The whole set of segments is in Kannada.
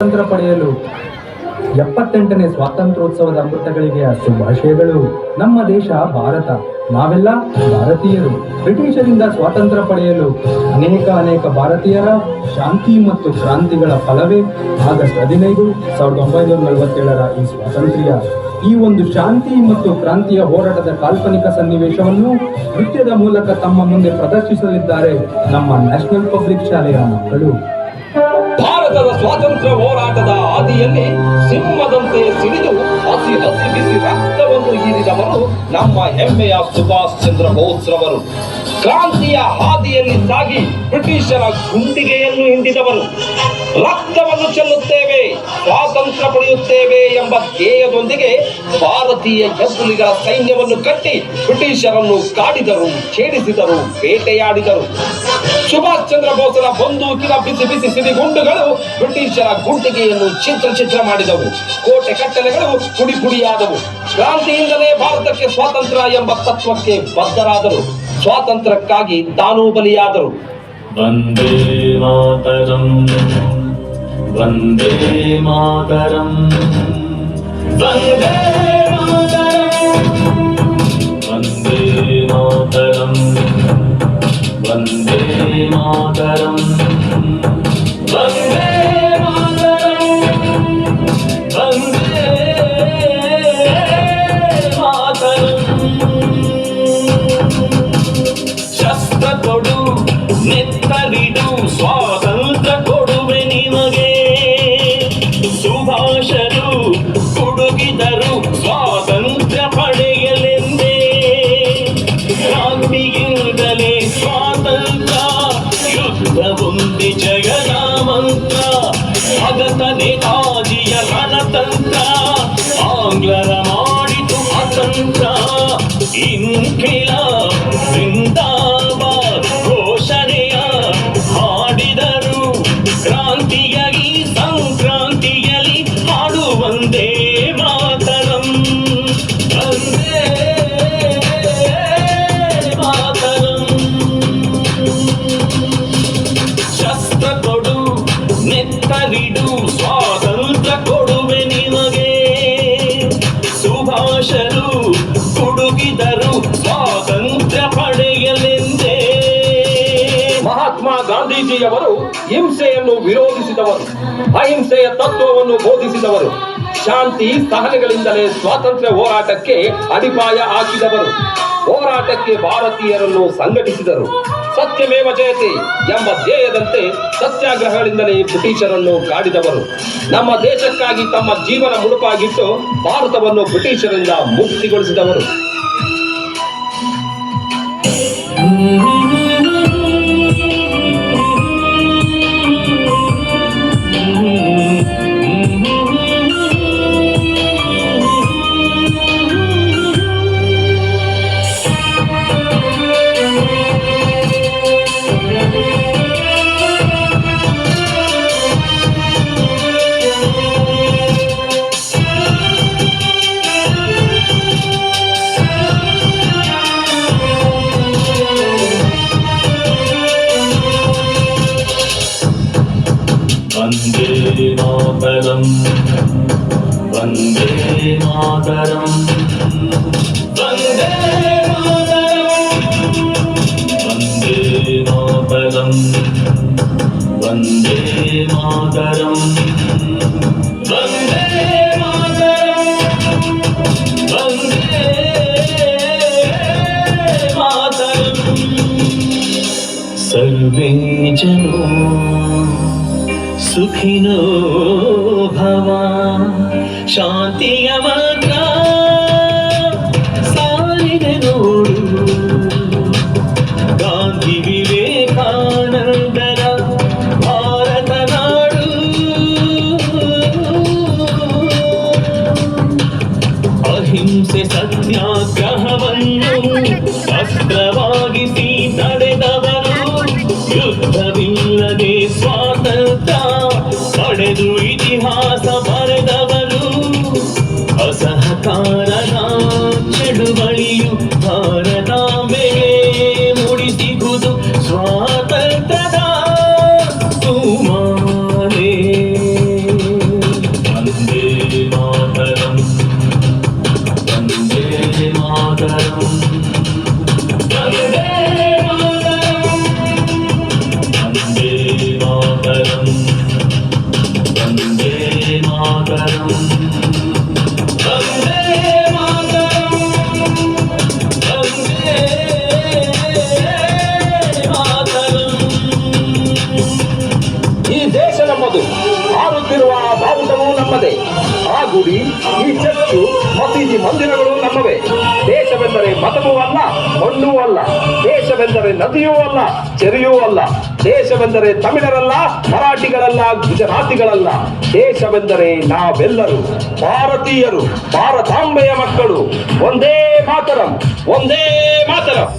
ಸ್ವಾತಂತ್ರ್ಯ ಪಡೆಯಲು 78ನೇ ಸ್ವಾತಂತ್ರ್ಯೋತ್ಸವದ ಅಮೃತಗಳಿಗೆ ಶುಭಾಶಯಗಳು. ನಮ್ಮ ದೇಶ ಭಾರತ, ನಾವೆಲ್ಲ ಭಾರತೀಯರು. ಬ್ರಿಟಿಷರಿಂದ ಸ್ವಾತಂತ್ರ್ಯ ಪಡೆಯಲು ಅನೇಕ ಭಾರತೀಯರ ಶಾಂತಿ ಮತ್ತು ಕ್ರಾಂತಿಗಳ ಫಲವೇ ಆಗಸ್ಟ್ 15, 1947ರ ಈ ಸ್ವಾತಂತ್ರ್ಯ. ಈ ಒಂದು ಶಾಂತಿ ಮತ್ತು ಕ್ರಾಂತಿಯ ಹೋರಾಟದ ಕಾಲ್ಪನಿಕ ಸನ್ನಿವೇಶವನ್ನು ನೃತ್ಯದ ಮೂಲಕ ತಮ್ಮ ಮುಂದೆ ಪ್ರದರ್ಶಿಸಲಿದ್ದಾರೆ ನಮ್ಮ ನ್ಯಾಷನಲ್ ಪಬ್ಲಿಕ್ ಶಾಲೆಯ ಮಕ್ಕಳು. ಭಾರತದ ಸ್ವಾತಂತ್ರ್ಯ ಹೋರಾಟದ ಹಾದಿಯಲ್ಲಿ ಸಿಂಹದಂತೆ ಸಿಡಿದು ಹಸಿ ಬಿಸಿ ರಕ್ತವನ್ನು ಹೀರಿದವರು ನಮ್ಮ ಹೆಮ್ಮೆಯ ಸುಭಾಷ್ ಚಂದ್ರ ಬೋಸ್ರವರು. ಕ್ರಾಂತಿಯ ಹಾದಿಯಲ್ಲಿ ಸಾಗಿ ಬ್ರಿಟಿಷರ ಗುಂಡಿಗೆಯನ್ನು ಹಿಂಡಿದವರು. ರಕ್ತವನ್ನು ಚೆಲ್ಲುತ್ತೇವೆ, ಸ್ವಾತಂತ್ರ್ಯ ಪಡೆಯುತ್ತೇವೆ ಎಂಬ ಧ್ಯೇಯದೊಂದಿಗೆ ಭಾರತೀಯ ಹೆಬ್ಬುಲಿಗಳ ಸೈನ್ಯವನ್ನು ಕಟ್ಟಿ ಬ್ರಿಟಿಷರನ್ನು ಕಾಡಿದರು, ಛೇಡಿಸಿದರು, ಬೇಟೆಯಾಡಿದರು. ಸುಭಾಷ್ ಚಂದ್ರ ಬೋಸರ ಬಂದೂಕಿನ ಬಿಸಿ ಸಿಡಿಗುಂಡುಗಳು ಬ್ರಿಟಿಷರ ಗುಂಡಿಗೆಯನ್ನು ಚಿತ್ರ ಮಾಡಿದವು. ಕೋಟೆ ಕಟ್ಟಲೆಗಳು ಪುಡಿಯಾದವು. ಕ್ರಾಂತಿಯಿಂದಲೇ ಭಾರತಕ್ಕೆ ಸ್ವಾತಂತ್ರ್ಯ ಎಂಬ ತತ್ವಕ್ಕೆ ಬದ್ಧರಾದರು. ಸ್ವಾತಂತ್ರ್ಯಕ್ಕಾಗಿ ತಾನೂ ಬಲಿಯಾದರು. ವಂದೇ ಮಾತರಂ, ವಂದೇ ಮಾತರಂ, ವಂದೇ ಮಾತರಂ, ವಂದೇ ಮಾತರಂ, ವಂದೇ ಮಾತರಂ, ವಂದೇ ಮಾತರಂ. ಶಸ್ತ್ರ ಕೊಡು, ನೆತ್ತರಿಡು, ಸ್ವಾತಂತ್ರ್ಯ ಕೊಡುವೆ ನಿಮಗೆ. ಸುಭಾಷರು ಕುಡುಗಿದರು ಸ್ವಾತಂತ್ರ್ಯ ಪಡೆಯಲೆಂದೇ. ಕ್ರಾಂತಿಯಿಂದಲೇ ಸ್ವಾತಂತ್ರ್ಯ, ಯುದ್ಧವೊಂದೇ ಜಗದ ಮಂತ್ರ. ಭಗತ ನೇತಾಜಿಯ ರಣತಂತ್ರ, ಆಂಗ್ಲರ ಮಾಡಿತು ಅತಂತ್ರ. ಇನ್ಕಿಲಾಬ್ ಜಿಂದಾಬಾದ್ ಘೋಷಣೆಯ ಹಾಡಿದರು. ಕ್ರಾಂತಿಯಾಗಿ ಸಂಕ್ರಾಂತಿಯಲ್ಲಿ ಹಾಡುವಂದೇ ಮಾತರಂ, ವಂದೇ ಮಾತರಂ. ಶಸ್ತ್ರ ಕೊಡು, ನೆತ್ತರಿಡು, ಸ್ವಾತಂತ್ರ್ಯ ಕೊಡುವೆ ನಿಮಗೆ. ಸುಭಾಷರು ಕುಡುಗಿದರು ಸ್ವಾತಂತ್ರ್ಯ ಪಡೆಯಲೆಂದೇ. ಮಹಾತ್ಮ ಗಾಂಧೀಜಿಯವರು ಹಿಂಸೆಯನ್ನು ವಿರೋಧಿಸಿದವರು, ಅಹಿಂಸೆಯ ತತ್ವವನ್ನು ಬೋಧಿಸಿದವರು. ಶಾಂತಿ ಸಹನೆಗಳಿಂದಲೇ ಸ್ವಾತಂತ್ರ್ಯ ಹೋರಾಟಕ್ಕೆ ಅಡಿಪಾಯ ಹಾಕಿದವರು. ಹೋರಾಟಕ್ಕೆ ಭಾರತೀಯರನ್ನು ಸಂಘಟಿಸಿದರು. ಸತ್ಯಮೇವ ಜಯತೆ ಎಂಬ ಧ್ಯೇಯದಂತೆ ಸತ್ಯಾಗ್ರಹಗಳಿಂದಲೇ ಬ್ರಿಟಿಷರನ್ನು ಕಾಡಿದವರು. ನಮ್ಮ ದೇಶಕ್ಕಾಗಿ ತಮ್ಮ ಜೀವನ ಮುಡುಪಾಗಿಟ್ಟು ಭಾರತವನ್ನು ಬ್ರಿಟಿಷರಿಂದ ಮುಕ್ತಿಗೊಳಿಸಿದವರು. ವಂದೇ ಮಾತರಂ, ವಂದೇ ಮಾತರಂ, ವಂದೇ ಮಾತರಂ, ವಂದೇ ಮಾತರಂ, ವಂದೇ ಮಾತರಂ, ವಂದೇ ಮಾತರಂ. ಸರ್ವೇ ಜನೋ ಸುಖಿನೋ ಭವ, ಶಾಂತಿಯ ಮಂತ್ರ ಸಾಲಿದೆ ನೋಡು. ಗಾಂಧಿ ವಿವೇಕಾನಂದರ ಭಾರತ ನಾಡು. ಅಹಿಂಸೆ ಸತ್ಯಾಗ್ರಹವನ್ನು ಅಸ್ತ್ರವಾಗಿಸಿ ತಡೆದವರು. ಯುದ್ಧವಿಲ್ಲದೆ ಸ್ವಾತಂತ್ರ್ಯ ಪಡೆದು ಇತಿಹಾಸ ಬರೆದವರು. ಅಸಹಕಾರದ ಚಳುವಳಿಯು ಭಾರತಾಂಬೆಗೆ ಮೂಡಿಸಿಗುವುದು ಸ್ವಾತಂತ್ರ್ಯದ ಕುಮಾರೇ. ನಮ್ಮದೇ. ಆ ಗುಡಿ, ಈ ಚರ್ಚು, ಮಸೀದಿ, ಮಂದಿರಗಳು ನಮ್ಮವೇ. ದೇಶವೆಂದರೆ ಮತವೂ ಅಲ್ಲ, ಮಣ್ಣೂ ಅಲ್ಲ. ದೇಶವೆಂದರೆ ನದಿಯೂ ಅಲ್ಲ, ಚೆರಿಯೂ ಅಲ್ಲ. ದೇಶವೆಂದರೆ ತಮಿಳರಲ್ಲ, ಮರಾಠಿಗಳಲ್ಲ, ಗುಜರಾತಿಗಳಲ್ಲ. ದೇಶವೆಂದರೆ ನಾವೆಲ್ಲರೂ ಭಾರತೀಯರು, ಭಾರತಾಂಬೆಯ ಮಕ್ಕಳು. ಒಂದೇ ಮಾತರಂ, ಒಂದೇ ಮಾತರಂ.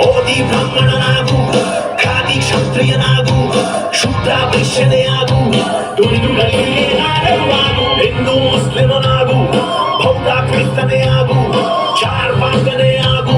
ಓದಿ ಬ್ರಾಹ್ಮಣನಾಗು, ಖಾದಿ ಕ್ಷತ್ರಿಯನಾಗು, ಶುದ್ಧ ವೈಶ್ಯನೆಯಾಗು, ದುಡಿದುಗಳಿಗೆ ನಾಡರುವಾಗು. ಹಿಂದೂ ಮುಸ್ಲಿಮನಾಗು, ಬೌದ್ಧ ಕ್ರಿಸ್ತನೆಯಾಗು, ಚಾರ್ವಾಕನೆಯಾಗು,